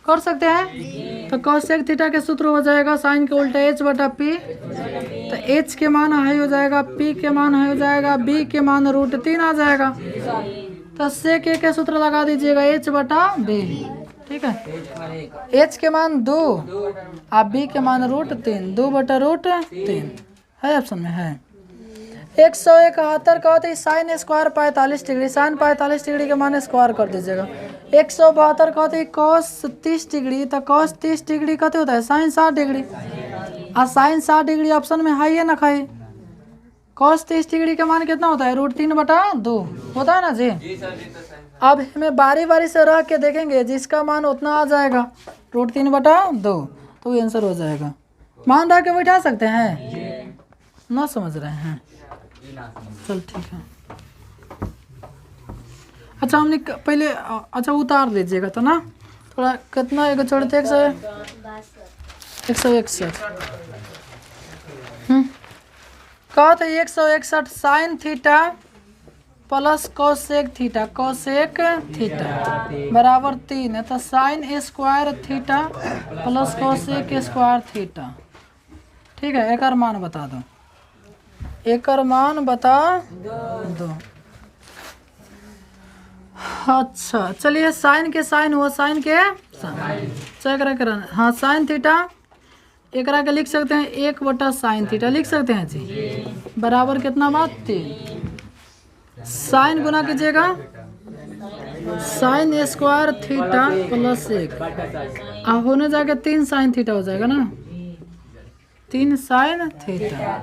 कर सकते हैं। तो कॉसेक थीटा के सूत्र हो जाएगा साइन के उल्टा h बटा पी, तो h के मान हाई हो जाएगा, p के मान हाई हो जाएगा, b के मान √3 आ जाएगा। तो सेक ए के सूत्र लगा दीजिएगा h बटा b, ठीक है। h के मान 2 और b के मान √3, 2 बटा √3 है, ऑप्शन में है। 171 का होता है sine square 45 degree, sine 45 degree के मान स्क्वायर कर दीजिएगा। 172 का होता है कॉस 30 डिग्री, तो कॉस 30 डिग्री कहते होता है साइन 60 डिग्री, और साइन 60 डिग्री ऑप्शन में हाई है ना खाई। कॉस 30 डिग्री का मान कितना होता है √3 बटा 2 होता है ना जी। अब हमें बारी बारी से रख के देखेंगे, जिसका मान उतना आ जाएगा √3 बटा 2 तो आंसर हो जाएगा। मान रख के बैठा सकते हैं, ना समझ रहे हैं, चल ठीक है। अच्छा हमने पहले अच्छा उतार लीजिएगा तो ना थोड़ा कितना एक छोड़ते 161 कहा था 161 sign theta plus cosec theta, cosec theta बराबर 3 है। तो sine square theta plus cosec square theta, ठीक है। एक मान बता दो, एक मान बता दो। अच्छा चलिए साइन के साइन हुआ, साइन के साइन चेक करा, हाँ साइन थीटा एक के लिख सकते हैं 1 बटा साइन थीटा लिख सकते हैं जी, बराबर कितना बात 3। साइन गुना कीजिएगा साइन स्क्वायर थीटा प्लस 1 अब होने जाके 3 साइन थीटा हो जाएगा ना, 3 साइन थीटा।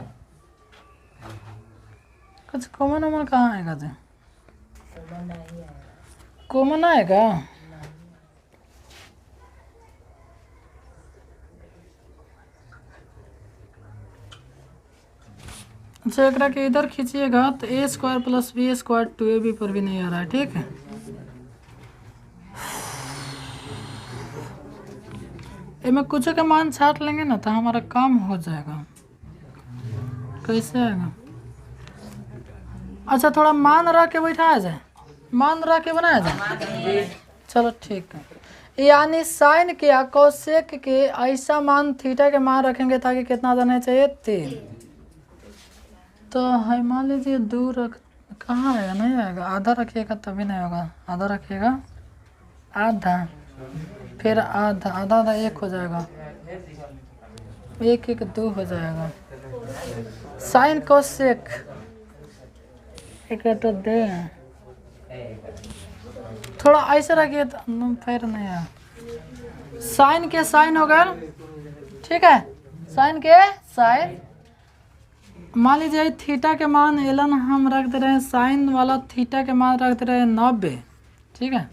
कुछ कॉमन वॉमन कहाँ आएगा जी, कॉमन आएगा। अच्छा एक के इधर खींचिएगा तो a square plus b square 2ab पर भी नहीं आ रहा है, ठीक है। इसमें कुछ का मान छाट लेंगे ना तो हमारा काम हो जाएगा। कैसे आएगा, अच्छा थोड़ा मान रख के बैठाया जाए, मान रख के बनाया जाए, चलो ठीक है। यानी साइन के या कोसेक के ऐसा मान थीटा के मान रखेंगे ताकि कितना जाना चाहिए 3। तो है मान लीजिए 2 रख, कहाँ आएगा, नहीं आएगा, आधा रखिएगा तभी नहीं होगा, आधा रखिएगा, आधा फिर आधा, आधा आधा 1 हो जाएगा, 1 1 2 हो जाएगा। साइन कोसेक एक तो दे थोड़ा ऐसे रखिए तो फिर नहीं है। साइन के साइन हो गया, ठीक है, साइन के साइन। मान लीजिए थीटा के मान एलन हम रख दे रहे हैं, साइन वाला थीटा के मान रख दे रहे हैं 90, ठीक है,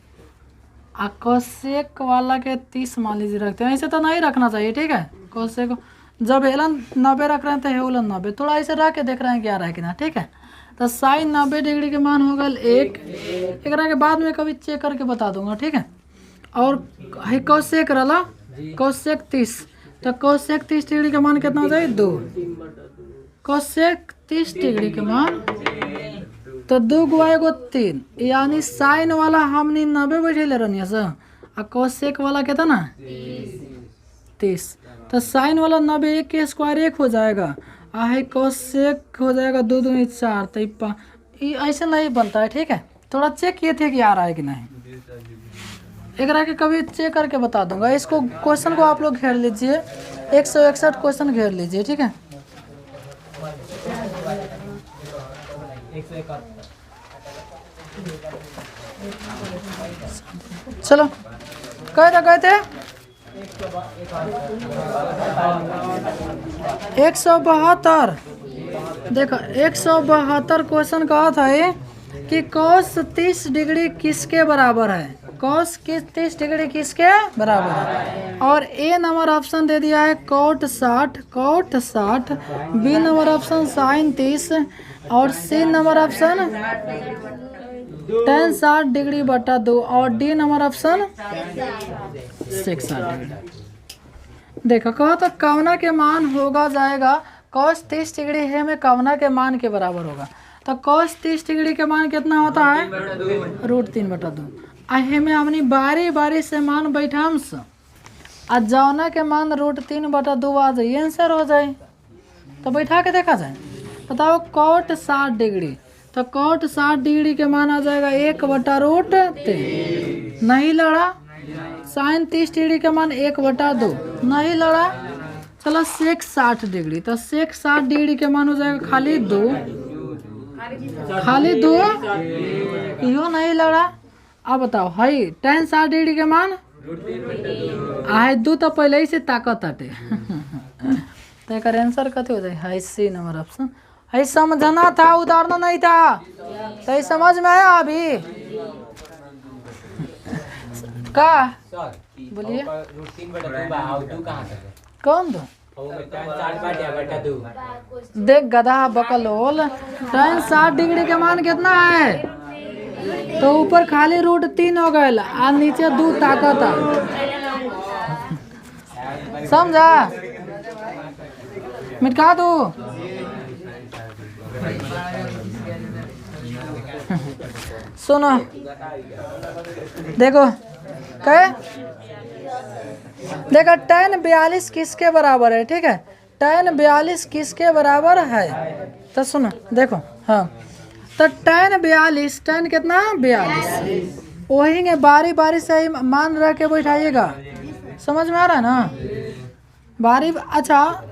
और कोसेक वाला के 30 मान लीजिए रखते हैं। ऐसे तो नहीं रखना चाहिए, ठीक है। कोसेक जब एलन 90 रख रहे हैं तो हेलन 90, थोड़ा ऐसे रख के देख रहे हैं क्या रहा है कि ना, ठीक है। तो साइन 90 डिग्री के मान होगा 1, एक के बाद में कभी चेक करके बता दूंगा, ठीक है। और कोसेक रहा कोसेक 30, तो कोसेक 30 डिग्री का मान कितना हो जाए 2। कोसेक 30 डिग्री के मान तो 2 गुआ एगो 3, यानी साइन वाला हमने 90 बैठे रहनी सर, और कोसेक वाला कितना 30। तो साइन वाला 90 1 के स्क्वायर 1 हो जाएगा, आहे कोसेक हो जाएगा 2 दूनी 4। तो ये ऐसे नहीं बनता है, ठीक है। थोड़ा चेक किए थे कि आ रहा है कि नहीं, एक के कभी चेक करके बता दूंगा। इसको क्वेश्चन को आप लोग घेर लीजिए, 161 क्वेश्चन घेर लीजिए, ठीक है। चलो गए थे 172। देखो 172 क्वेश्चन कहा था ये कि cos 30 डिग्री किसके बराबर है, cos 30 डिग्री किसके बराबर है। और ए नंबर ऑप्शन दे दिया है cot 60, B number option sin 30 और C number option tan 60 degree बटा 2 और D number option sec 60 degree. देखो कहो तो कवना के मान होगा जाएगा cos 30 डिग्री है में कवना के मान के बराबर होगा। तो cos 30 डिग्री के मान कितना होता है √3/2। आहे में हमने बारी बारी से मान बैठाम से आ जौना के मान √3/2 आ जाए आंसर हो जाए। तो बैठा के देखा जाए, बताओ cot 60 डिग्री, तो cot 60 डिग्री के मान आ जाएगा 1/√3, नहीं लड़ा। sin 30 डिग्री के मान 1/2, नहीं लड़ा। चलो sec 60 डिग्री, तो sec 60 डिग्री के मान हो जाएगा खाली 2, यो नहीं लड़ा। अब बताओ हई tan 60 डिग्री के मान आहे 2 तो पहले ही से ताकत आटे तो एक आंसर कते हो जाए हाई सी नंबर ऑप्शन। हई समझना था, उदाहरण नहीं था, तो समझ में आया अभी का बोलिए कौन दो देख गधा बकलोल। tan 60 डिग्री के मान कितना है, तो ऊपर खाली √3 हो गए आ नीचे 2 ताकत है, समझा। मिटका दो सुनो देखो क्या देखो tan 42 किसके बराबर है, ठीक है। tan 42 किसके बराबर है, तो सुनो देखो हाँ, तो tan 42 tan कितना 42 वही बारी बारी से ही मान रख के बैठाइएगा, समझ में आ रहा है ना बारी। अच्छा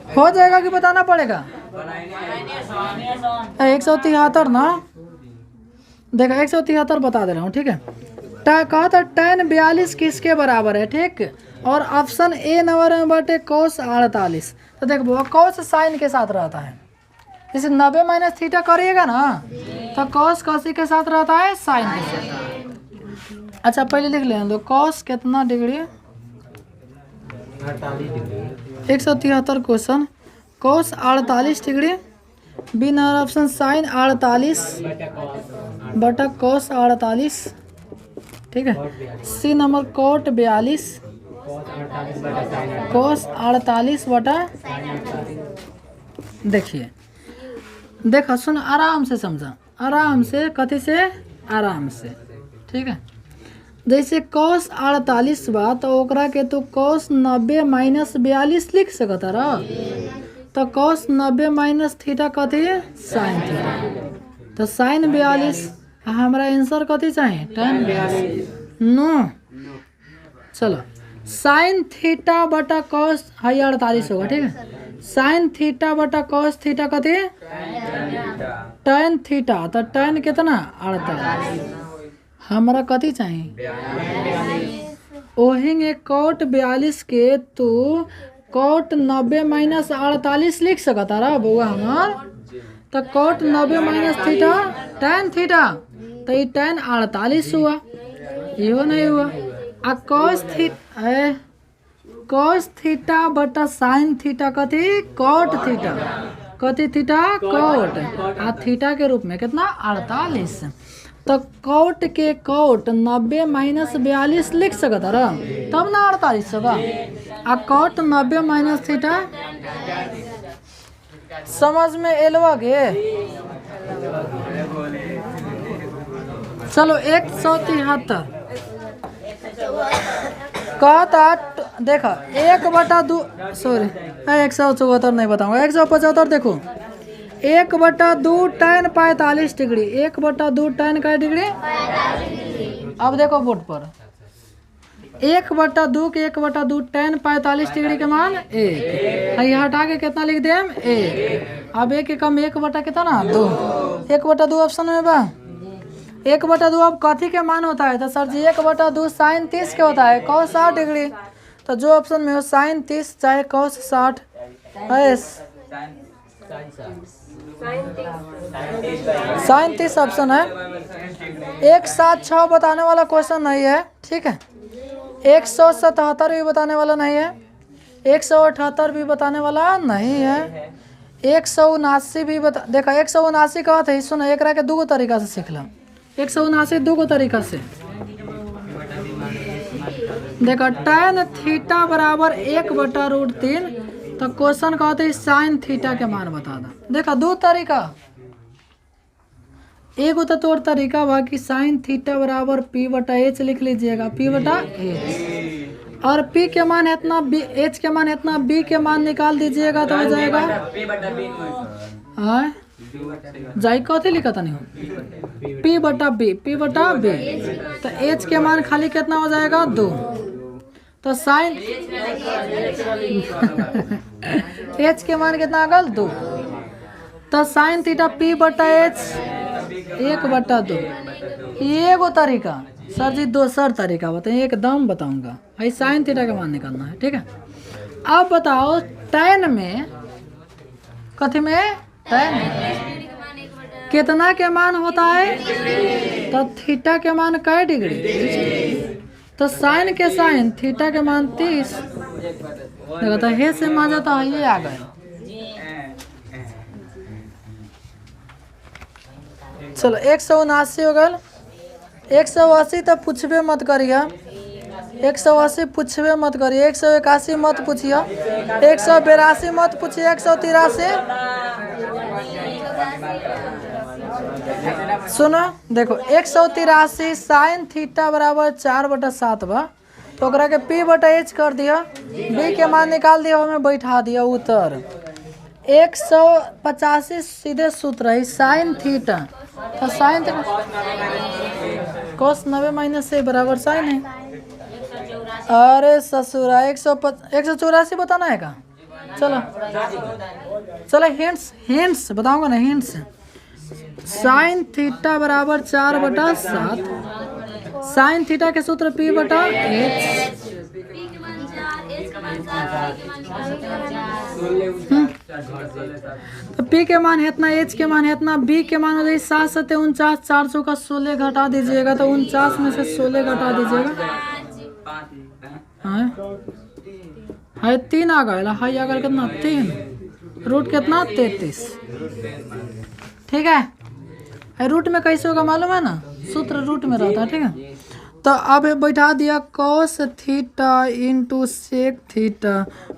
हो जाएगा कि बताना पड़ेगा 173 ना, देखो 173 बता दे रहा हूँ, ठीक है। कहा था tan 42 किसके बराबर है, ठीक। और ऑप्शन ए नंबर में बटे cos 48। तो देखो cos साइन के साथ रहता है, जैसे 90 - थीटा करिएगा ना तो cos कसी के साथ रहता है साइन के साथ। अच्छा पहले लिख लें दो cos कितना degree 173 question cos 48 degree, B number option sine 48 बटा cos 48, ठीक है। सी नंबर cot 42 cos 48 बटा। देखिए देखा सुन आराम से समझा, आराम से कथी से आराम से, ठीक है। जैसे cos 48 बा तो ओकरा के तो cos 90 - 42 लिख सकता रहा, तो cos 90 - थीटा कथी साइन थीटा, तो साइन 42 हमारा आंसर कथी चाहिए tan 42 नो। चलो साइन थीटा बटा cos 48 होगा, ठीक है। साइन थीटा बटा cos थीटा कथी tan थीटा, तो tan कितना 48 हमारा कथी चाहिए ओहिंगे cot 42 के तो cot 90 - 48 लिख सकता रहा बउआ हमार, तो cot 90 - थीटा tan थीटा, तो ये tan 48 हुआ, यो नहीं हुआ। आ cos थीटा बटा साइन थीटा कथी cot थीटा, कथी थीटा cot, आ थीटा के रूप में कितना 48, तो cot के cot 90 - 42 लिख सकता रहा, तब ना 48 होगा। आ कॉट 90 माइनस थीटा, समझ में एलवा गे। चलो 173 कहता देखो 1/2 सॉरी 174 नहीं बताऊंगा, 175 देखो 1/2 tan 45 डिग्री, 1/2 tan का डिग्री। अब देखो बोर्ड पर 1/2 के 1/2 tan 45 डिग्री के मान 1, यहाँ हटा के कितना लिख दे 1। अब 1 के कम 1/2 कितना 2, 1/2 ऑप्शन में बा। 1/2 अब कथी के मान होता है तो सर जी 1/2 sin 30 के होता है cos 60 डिग्री। तो जो ऑप्शन में हो sin 30 चाहे cos 60 है, sin 30 ऑप्शन है। 176 बताने वाला क्वेश्चन नहीं है, ठीक है। 177 भी बताने वाला नहीं है, 178 भी बताने वाला नहीं है, 179 भी बता देखा 179 का था सुना एक के दो तरीका से सीख लो। 179 दो तरीका से देखो tan थीटा बराबर 1/√3, तो क्वेश्चन कहते हैं साइन थीटा के मान बता दा। देखा दो तरीका, एक तो तोड़ तरीका बाकी साइन थीटा बराबर p/h लिख लीजिएगा, p/h और p के मान इतना b, h के मान इतना, b के मान निकाल दीजिएगा तो हो जाएगा हाँ जाई कथी लिखा था नहीं p/b, p/b तो h के मान खाली कितना हो जाएगा 2। तो साइन h के मान कितना आ गल 2, तो साइन थीटा p/h 1/2। एगो तरीका सर जी, दोसर तरीका बताइए एकदम बताऊंगा, भाई साइन थीटा का मान निकालना है, ठीक है। अब बताओ tan में कथी में tan कितना के मान होता है, तो थीटा के मान कै डिग्री, तो साइन के साइन थीटा के मान 30। देखो तो हे से मान जाता है, ये आ गए। चलो 179 हो गल, 180 तो पूछबे मत करिए, 180 पूछबे मत करिए, 181 मत पूछिए, 182 मत पूछिए, 183 सुनो देखो 183 साइन थीटा बराबर 4/7 बा, तो ओकरा के p/h कर दिया, b के मान निकाल दिया, हमें बैठा दिया उत्तर 185 सीधे सूत्र है साइन थीटा, तो साइन cos 90 माइनस से बराबर साइन है। अरे ससुरा 184 बताना है का, चलो चलो हिंट्स बताऊंगा ना, हिंट्स साइन थीटा बराबर 4/7, साइन थीटा के सूत्र p/h, तो p के मान है इतना, h के मान है इतना, b के मान हो जाए 7 7 49, 400 का 16 घटा दीजिएगा, तो 49 में से 16 घटा दीजिएगा, है 3 आ गया, हाई अगर कितना 3, रूट कितना 33, ठीक है। रूट में कैसे होगा मालूम है ना, सूत्र रूट में रहता है, ठीक है। तो अब बैठा दिया cos theta into sec theta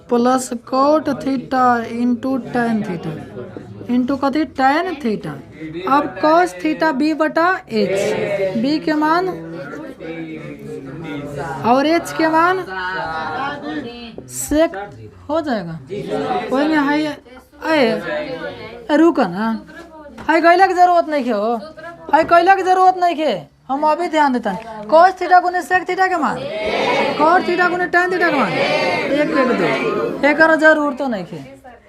plus cot theta into tan theta into कथी tan थीटा। अब cos थीटा b/h, b के मान और h के मान सेक हो जाएगा, कोई में हाई रुका ना, हाई कैला की जरूरत नहीं है, हो हाई कैला की जरूरत नहीं है, हम अभी ध्यान देते हैं। cos थीटा गुने सेक थीटा के मान, cot थीटा गुने tan थीटा के मान 1 1 2, एक जरूरत तो नहीं है,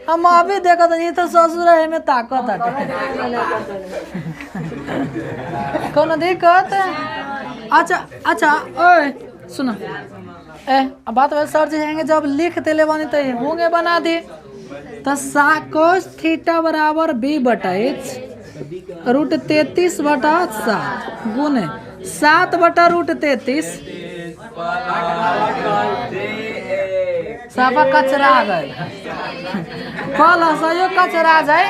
हम अभी देखा था, ये तो ससुर है में ताकत है कौन दिक्कत। अच्छा अच्छा ओए सुनो अब बात वैसे सर जी हैंगे जब लिख देले बनी तो होंगे बना दी, तो cos थीटा बराबर b/h रूट 33/7 गुने 7/√33, साफा कचरा आ गए, कल हंसो कचरा जाए,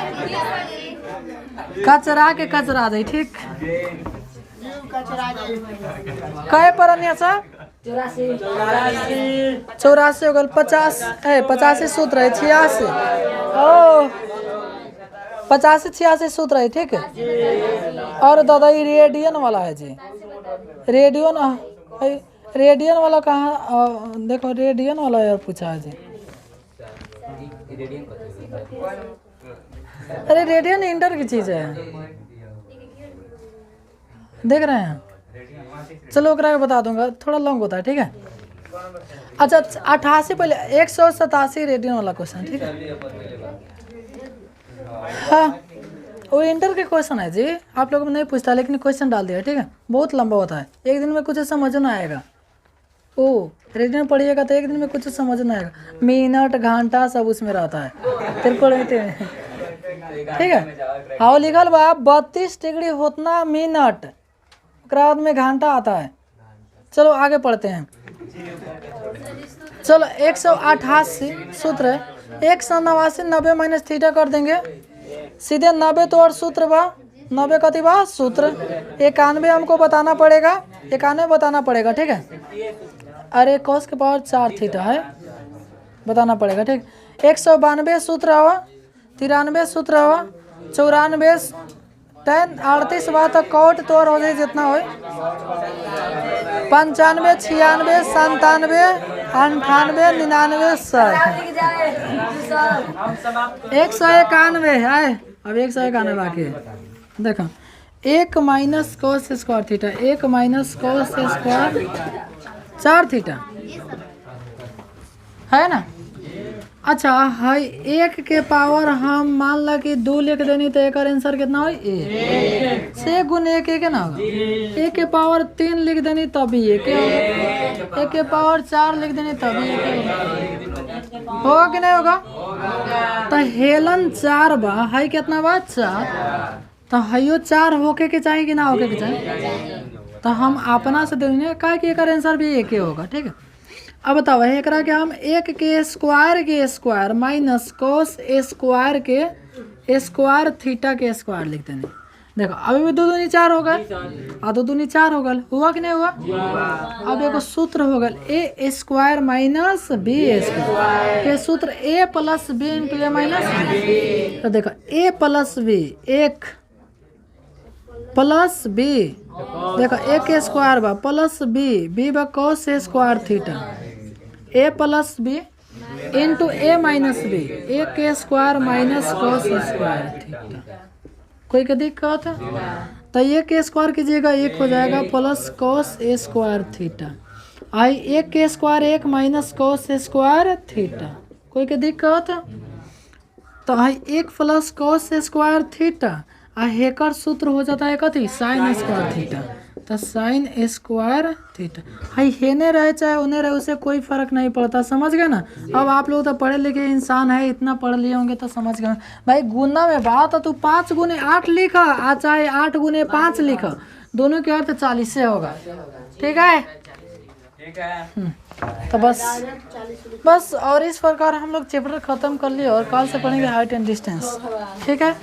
कचरा के कचरा जाए, ठीक कै पर 84 हो गल 50 85 सूत्र है 86 ओ 85 86 सूत्र है ठीक है। और दादा ये रेडियन वाला है जी, रेडियन वाला कहाँ देखो रेडियन वाला यार पूछा है जी। अरे रेडियन इंटर की चीज है, देख रहे हैं। चलो ओकरा बता दूंगा, थोड़ा लॉन्ग होता है ठीक है। अच्छा 88 पहले 187 रेडियन वाला क्वेश्चन ठीक है। हाँ वो इंटर के क्वेश्चन है जी, आप लोगों में नहीं पूछता लेकिन क्वेश्चन डाल दिया ठीक है। बहुत लंबा होता है, एक दिन में कुछ समझ ना आएगा। ओ रेडियन पढ़िएगा तो एक दिन में कुछ समझ ना आएगा, मिनट घंटा सब उसमें रहता है तिरकोण में ठीक है। हाँ लिखल बा 32 डिग्री होतना मिनट, बाद में घंटा आता है। चलो आगे पढ़ते हैं। चलो 188 सूत्र है 189 90 माइनस थीटा कर देंगे सीधे 90 तो और सूत्र बा 90 कति बा सूत्र 91 हमको बताना पड़ेगा, 91 बताना पड़ेगा ठीक है। अरे cos के पावर 4 थीटा है बताना पड़ेगा ठीक। 192 सूत्र हवा 93 सूत्र हवा 94 10 38 बात कौट तोड़ हो जाए जितना हो 95 96 97 98 99 100 191 है। अब 191 बाकी है देखो 1 minus cos square theta 1 minus cos square 4 theta है ना। अच्छा है 1 के पावर हम मान ला कि 2 लिख देनी तो एक आंसर कितना हो 1 से गुण 1 1 ना होगा। 1 के पावर 3 लिख देनी तभी 1 1 के पावर 4 लिख देनी तभी 1 होगा कि नहीं होगा। तो हेलन 4 बा है कितना बा 4 तो हयो 4 होके के चाहिए कि ना होके के चाहिए। तो हम अपना से देने का कि एक आंसर भी 1 होगा ठीक है। अब बताओ एक के हम 1 के स्क्वायर माइनस कोस स्क्वायर के स्क्वायर थीटा के स्क्वायर लिखते हैं। देखो अभी भी 2 दूनी 4 हो गए और 2 दूनी 4 हो गए, हुआ कि नहीं हुआ। अब एक सूत्र हो गया ए स्क्वायर माइनस बी स्क्वायर के सूत्र ए प्लस बी इंटू ए माइनस बी। तो देखो ए प्लस बी 1 प्लस बी देखो 1 के स्क्वायर बा प्लस बी बा कोस स्क्वायर थीटा ए प्लस बी इंटू ए माइनस बी 1 के square minus cos square theta. कोई का दिक्कत है तो 1 के स्क्वायर कीजिएगा 1 हो जाएगा प्लस कोस स्क्वायर थीटा आई 1 के square 1 minus cos square theta. कोई का दिक्कत है तो आई 1 प्लस कोस स्क्वायर थीटा आ हेकर सूत्र हो जाता है कथी साइन स्क्वायर थीटा। तो साइन स्क्वायर थीटा हाई हेने रहे चाहे उन्हें रहे उससे कोई फर्क नहीं पड़ता, समझ गए ना। अब आप लोग तो पढ़े लिखे इंसान है, इतना पढ़ लिए होंगे तो समझ गए भाई। गुना में बात है तू 5 गुने 8 लिखा आ चाहे 8 गुने 5 लिखा, दोनों के अर्थ 40 से होगा ठीक है। तो बस और इस प्रकार हम लोग चैप्टर खत्म कर लिए और कल से पढ़ेंगे हाइट एंड डिस्टेंस ठीक है।